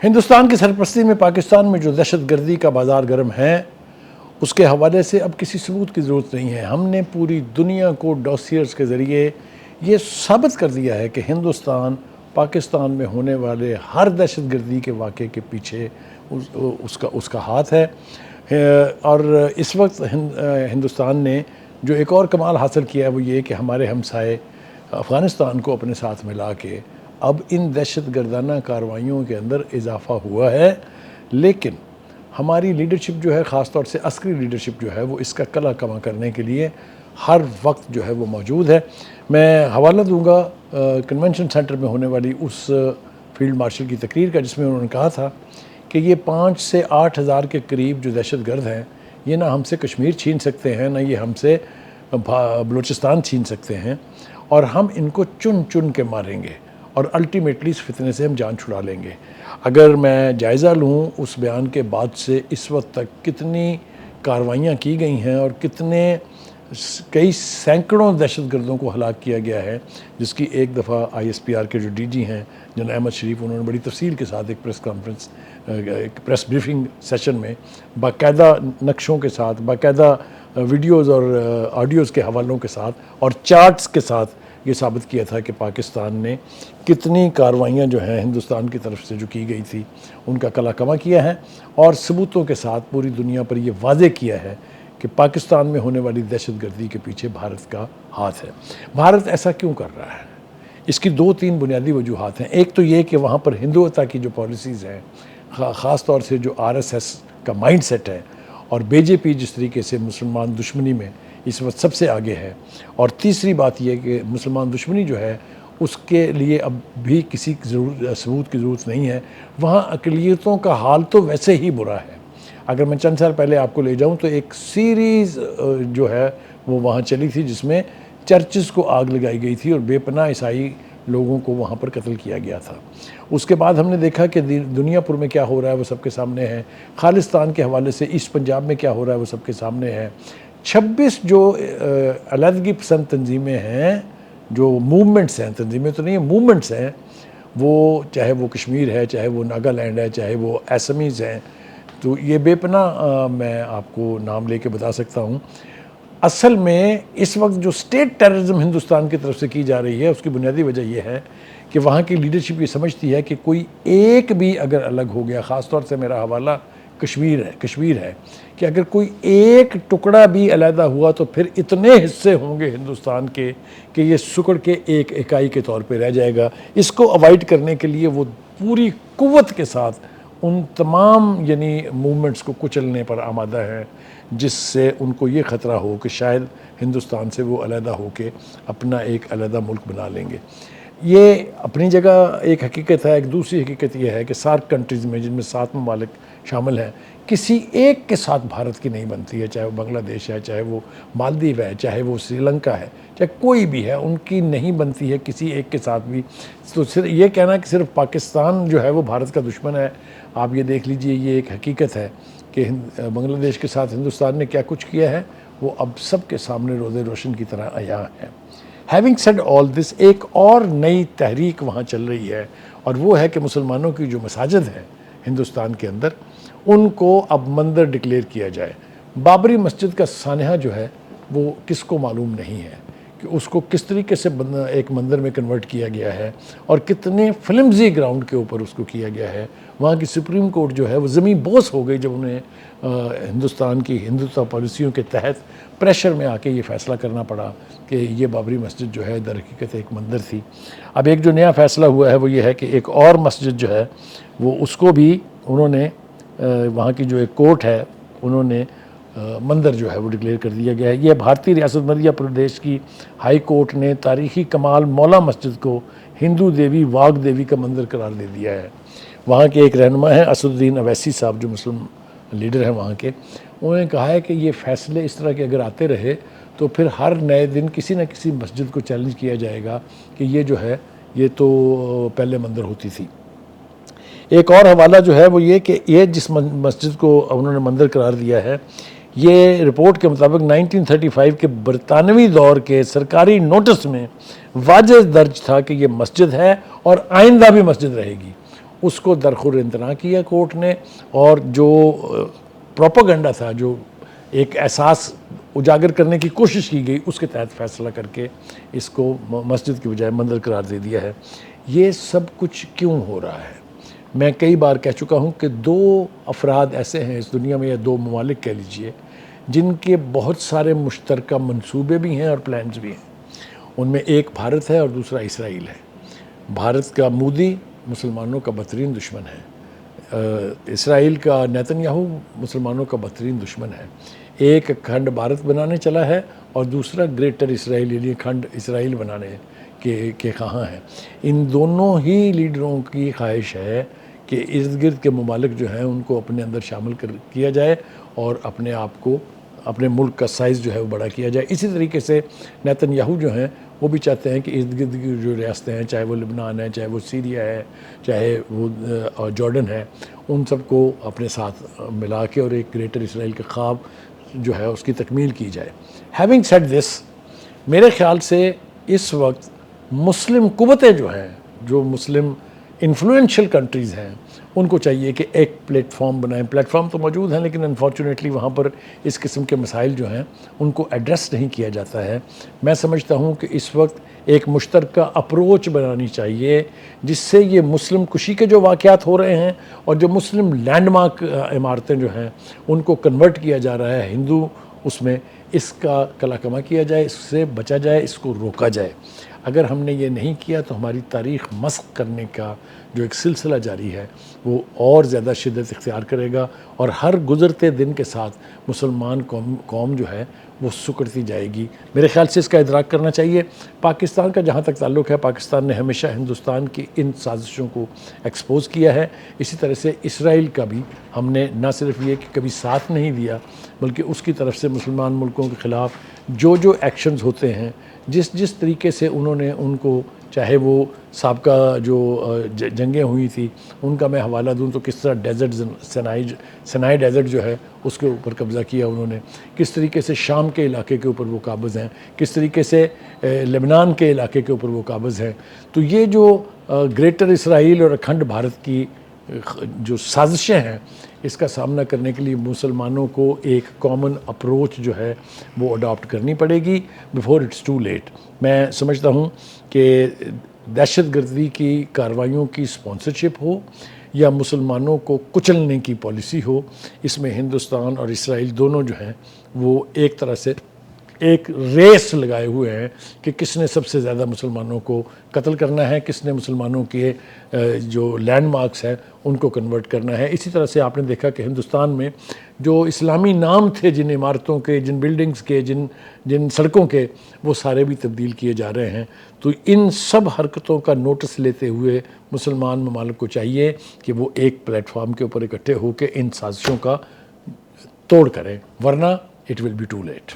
ہندوستان کی سرپرستی میں پاکستان میں جو دہشت گردی کا بازار گرم ہے اس کے حوالے سے اب کسی ثبوت کی ضرورت نہیں ہے۔ ہم نے پوری دنیا کو ڈوسیئرز کے ذریعے یہ ثابت کر دیا ہے کہ ہندوستان پاکستان میں ہونے والے ہر دہشت گردی کے واقعے کے پیچھے اس کا ہاتھ ہے۔ اور اس وقت ہندوستان نے جو ایک اور کمال حاصل کیا ہے وہ یہ کہ ہمارے ہمسائے افغانستان کو اپنے ساتھ ملا کے اب ان دہشت گردانہ کارروائیوں کے اندر اضافہ ہوا ہے، لیکن ہماری لیڈرشپ جو ہے، خاص طور سے عسکری لیڈرشپ جو ہے، وہ اس کا کلا کما کرنے کے لیے ہر وقت جو ہے وہ موجود ہے۔ میں حوالہ دوں گا کنونشن سینٹر میں ہونے والی اس فیلڈ مارشل کی تقریر کا، جس میں انہوں نے کہا تھا کہ یہ 5 سے 8 ہزار کے قریب جو دہشت گرد ہیں، یہ نہ ہم سے کشمیر چھین سکتے ہیں، نہ یہ ہم سے بلوچستان چھین سکتے ہیں، اور ہم ان کو چن چن کے ماریں گے اور الٹیمیٹلی اس فتنے سے ہم جان چھڑا لیں گے۔ اگر میں جائزہ لوں اس بیان کے بعد سے اس وقت تک کتنی کارروائیاں کی گئی ہیں اور کئی سینکڑوں دہشت گردوں کو ہلاک کیا گیا ہے، جس کی ایک دفعہ آئی ایس پی آر کے جو ڈی جی ہیں جنرل احمد شریف، انہوں نے بڑی تفصیل کے ساتھ ایک پریس بریفنگ سیشن میں باقاعدہ نقشوں کے ساتھ، باقاعدہ ویڈیوز اور آڈیوز کے حوالوں کے ساتھ اور چارٹس کے ساتھ یہ ثابت کیا تھا کہ پاکستان نے کتنی کارروائیاں جو ہیں ہندوستان کی طرف سے جو کی گئی تھی ان کا کلا کما کیا ہے، اور ثبوتوں کے ساتھ پوری دنیا پر یہ واضح کیا ہے کہ پاکستان میں ہونے والی دہشت گردی کے پیچھے بھارت کا ہاتھ ہے۔ بھارت ایسا کیوں کر رہا ہے؟ اس کی 2-3 بنیادی وجوہات ہیں۔ ایک تو یہ کہ وہاں پر ہندوتا کی جو پالیسیز ہیں، خاص طور سے جو آر ایس ایس کا مائنڈ سیٹ ہے، اور بی جے پی جس طریقے سے مسلمان دشمنی میں اس وقت سب سے آگے ہے، اور تیسری بات یہ کہ مسلمان دشمنی جو ہے اس کے لیے اب بھی کسی ثبوت کی ضرورت نہیں ہے۔ وہاں اقلیتوں کا حال تو ویسے ہی برا ہے۔ اگر میں چند سال پہلے آپ کو لے جاؤں تو ایک سیریز جو ہے وہ وہاں چلی تھی جس میں چرچز کو آگ لگائی گئی تھی اور بے پناہ عیسائی لوگوں کو وہاں پر قتل کیا گیا تھا۔ اس کے بعد ہم نے دیکھا کہ دنیا پور میں کیا ہو رہا ہے وہ سب کے سامنے ہے۔ خالصتان کے حوالے سے ایسٹ پنجاب میں کیا ہو رہا ہے وہ سب کے سامنے ہے۔ 26 جو علیحدگی پسند تنظیمیں ہیں، جو موومنٹس ہیں، تنظیمیں تو نہیں ہیں، موومنٹس ہیں، وہ چاہے وہ کشمیر ہے، چاہے وہ ناگالینڈ ہے، چاہے وہ ایسمیز ہیں، تو یہ بے پناہ میں آپ کو نام لے کے بتا سکتا ہوں۔ اصل میں اس وقت جو اسٹیٹ ٹیررزم ہندوستان کی طرف سے کی جا رہی ہے، اس کی بنیادی وجہ یہ ہے کہ وہاں کی لیڈرشپ یہ سمجھتی ہے کہ کوئی ایک بھی اگر الگ ہو گیا، خاص طور سے میرا حوالہ کشمیر ہے کہ اگر کوئی ایک ٹکڑا بھی علیحدہ ہوا تو پھر اتنے حصے ہوں گے ہندوستان کے کہ یہ سکڑ کے ایک اکائی کے طور پہ رہ جائے گا۔ اس کو اوائڈ کرنے کے لیے وہ پوری قوت کے ساتھ ان تمام موومنٹس کو کچلنے پر آمادہ ہے، جس سے ان کو یہ خطرہ ہو کہ شاید ہندوستان سے وہ علیحدہ ہو کے اپنا ایک علیحدہ ملک بنا لیں گے۔ یہ اپنی جگہ ایک حقیقت ہے۔ ایک دوسری حقیقت یہ ہے کہ سارک کنٹریز میں، جن میں 7 ممالک شامل ہیں، کسی ایک کے ساتھ بھارت کی نہیں بنتی ہے، چاہے وہ بنگلہ دیش ہے، چاہے وہ مالدیو ہے، چاہے وہ سری لنکا ہے، چاہے کوئی بھی ہے، ان کی نہیں بنتی ہے کسی ایک کے ساتھ بھی۔ تو یہ کہنا کہ صرف پاکستان جو ہے وہ بھارت کا دشمن ہے، آپ یہ دیکھ لیجئے، یہ ایک حقیقت ہے کہ بنگلہ دیش کے ساتھ ہندوستان نے کیا کچھ کیا ہے وہ اب سب کے سامنے روز روشن کی طرح عیاں ہے۔ ہیونگ سیڈ آل دس، ایک اور نئی تحریک وہاں چل رہی ہے، اور وہ ہے کہ مسلمانوں کی جو مساجد ہیں ہندوستان کے اندر، ان کو اب مندر ڈکلیئر کیا جائے۔ بابری مسجد کا سانحہ جو ہے وہ کس کو معلوم نہیں ہے کہ اس کو کس طریقے سے ایک مندر میں کنورٹ کیا گیا ہے، اور کتنے فلمزی گراؤنڈ کے اوپر اس کو کیا گیا ہے۔ وہاں کی سپریم کورٹ جو ہے وہ زمین بوس ہو گئی جب انہیں ہندوستان کی ہندوتوا پالیسیوں کے تحت پریشر میں آ کے یہ فیصلہ کرنا پڑا کہ یہ بابری مسجد جو ہے در حقیقت ایک مندر تھی۔ اب ایک جو نیا فیصلہ ہوا ہے وہ یہ ہے کہ ایک اور مسجد جو ہے وہ اس کو بھی انہوں نے، وہاں کی جو ایک کورٹ ہے، انہوں نے مندر جو ہے وہ ڈکلیئر کر دیا گیا ہے۔ یہ بھارتی ریاست مدھیہ پردیش کی ہائی کورٹ نے تاریخی کمال مولا مسجد کو ہندو دیوی واگ دیوی کا مندر قرار دے دیا ہے۔ وہاں کے ایک رہنما ہیں اسد الدین اویسی صاحب، جو مسلم لیڈر ہیں وہاں کے، انہوں نے کہا ہے کہ یہ فیصلے اس طرح کے اگر آتے رہے تو پھر ہر نئے دن کسی نہ کسی مسجد کو چیلنج کیا جائے گا کہ یہ جو ہے یہ تو پہلے مندر ہوتی تھی۔ ایک اور حوالہ جو ہے وہ یہ کہ یہ جس مسجد کو انہوں نے مندر قرار دیا ہے، یہ رپورٹ کے مطابق 1935 کے برطانوی دور کے سرکاری نوٹس میں واضح درج تھا کہ یہ مسجد ہے اور آئندہ بھی مسجد رہے گی۔ اس کو درخور امتناع کیا کورٹ نے، اور جو پروپیگنڈا تھا، جو ایک احساس اجاگر کرنے کی کوشش کی گئی، اس کے تحت فیصلہ کر کے اس کو مسجد کی بجائے مندر قرار دے دیا ہے۔ یہ سب کچھ کیوں ہو رہا ہے؟ میں کئی بار کہہ چکا ہوں کہ دو افراد ایسے ہیں اس دنیا میں، یا دو ممالک کہہ لیجئے، جن کے بہت سارے مشترکہ منصوبے بھی ہیں اور پلانز بھی ہیں۔ ان میں ایک بھارت ہے اور دوسرا اسرائیل ہے۔ بھارت کا مودی مسلمانوں کا بدترین دشمن ہے، اسرائیل کا نیتن یاہو مسلمانوں کا بدترین دشمن ہے۔ ایک کھنڈ بھارت بنانے چلا ہے اور دوسرا گریٹر اسرائیل یعنی کھنڈ اسرائیل بنانے کے خواہاں ہیں۔ ان دونوں ہی لیڈروں کی خواہش ہے کہ ارد گرد کے ممالک جو ہیں ان کو اپنے اندر شامل کیا جائے اور اپنے آپ کو، اپنے ملک کا سائز جو ہے وہ بڑا کیا جائے۔ اسی طریقے سے نیتن یاہو جو ہیں وہ بھی چاہتے ہیں کہ ارد گرد کی جو ریاستیں ہیں، چاہے وہ لبنان ہے، چاہے وہ سیریا ہے، چاہے وہ جارڈن ہے، ان سب کو اپنے ساتھ ملا کے اور ایک گریٹر اسرائیل کے خواب جو ہے اس کی تکمیل کی جائے۔ ہیونگ سیڈ دس، میرے خیال سے اس وقت مسلم قوتیں جو ہیں، جو مسلم انفلوئنشل کنٹریز ہیں، ان کو چاہیے کہ ایک پلیٹ فارم بنائیں۔ پلیٹ فارم تو موجود ہیں لیکن انفارچونیٹلی وہاں پر اس قسم کے مسائل جو ہیں ان کو ایڈریس نہیں کیا جاتا ہے۔ میں سمجھتا ہوں کہ اس وقت ایک مشترکہ اپروچ بنانی چاہیے جس سے یہ مسلم کشی کے جو واقعات ہو رہے ہیں اور جو مسلم لینڈ مارک عمارتیں جو ہیں ان کو کنورٹ کیا جا رہا ہے ہندو اس میں، اس کا کلا کما کیا جائے، اس سے بچا جائے، اس کو روکا جائے۔ اگر ہم نے یہ نہیں کیا تو ہماری تاریخ مسخ کرنے کا جو ایک سلسلہ جاری ہے وہ اور زیادہ شدت اختیار کرے گا، اور ہر گزرتے دن کے ساتھ مسلمان قوم جو ہے وہ سکڑتی جائے گی۔ میرے خیال سے اس کا ادراک کرنا چاہیے۔ پاکستان کا جہاں تک تعلق ہے، پاکستان نے ہمیشہ ہندوستان کی ان سازشوں کو ایکسپوز کیا ہے۔ اسی طرح سے اسرائیل کا بھی ہم نے نہ صرف یہ کہ کبھی ساتھ نہیں دیا، بلکہ اس کی طرف سے مسلمان ملکوں کے خلاف جو ایکشنز ہوتے ہیں، جس طریقے سے انہوں نے ان کو، چاہے وہ سابقہ جو جنگیں ہوئی تھی ان کا میں حوالہ دوں تو کس طرح ڈیزرٹ سنائی ڈیزرٹ جو ہے اس کے اوپر قبضہ کیا انہوں نے، کس طریقے سے شام کے علاقے کے اوپر وہ قابض ہیں، کس طریقے سے لبنان کے علاقے کے اوپر وہ قابض ہیں۔ تو یہ جو گریٹر اسرائیل اور اکھنڈ بھارت کی جو سازشیں ہیں، اس کا سامنا کرنے کے لیے مسلمانوں کو ایک کامن اپروچ جو ہے وہ اڈاپٹ کرنی پڑے گی بیفور اٹس ٹو لیٹ۔ میں سمجھتا ہوں کہ دہشت گردی کی کارروائیوں کی اسپانسرشپ ہو یا مسلمانوں کو کچلنے کی پالیسی ہو، اس میں ہندوستان اور اسرائیل دونوں جو ہیں وہ ایک طرح سے ایک ریس لگائے ہوئے ہیں کہ کس نے سب سے زیادہ مسلمانوں کو قتل کرنا ہے، کس نے مسلمانوں کے جو لینڈ مارکس ہیں ان کو کنورٹ کرنا ہے۔ اسی طرح سے آپ نے دیکھا کہ ہندوستان میں جو اسلامی نام تھے جن عمارتوں کے، جن بلڈنگز کے، جن سڑکوں کے، وہ سارے بھی تبدیل کیے جا رہے ہیں۔ تو ان سب حرکتوں کا نوٹس لیتے ہوئے مسلمان ممالک کو چاہیے کہ وہ ایک پلیٹ فارم کے اوپر اکٹھے ہو کے ان سازشوں کا توڑ کریں، ورنہ it will be too late.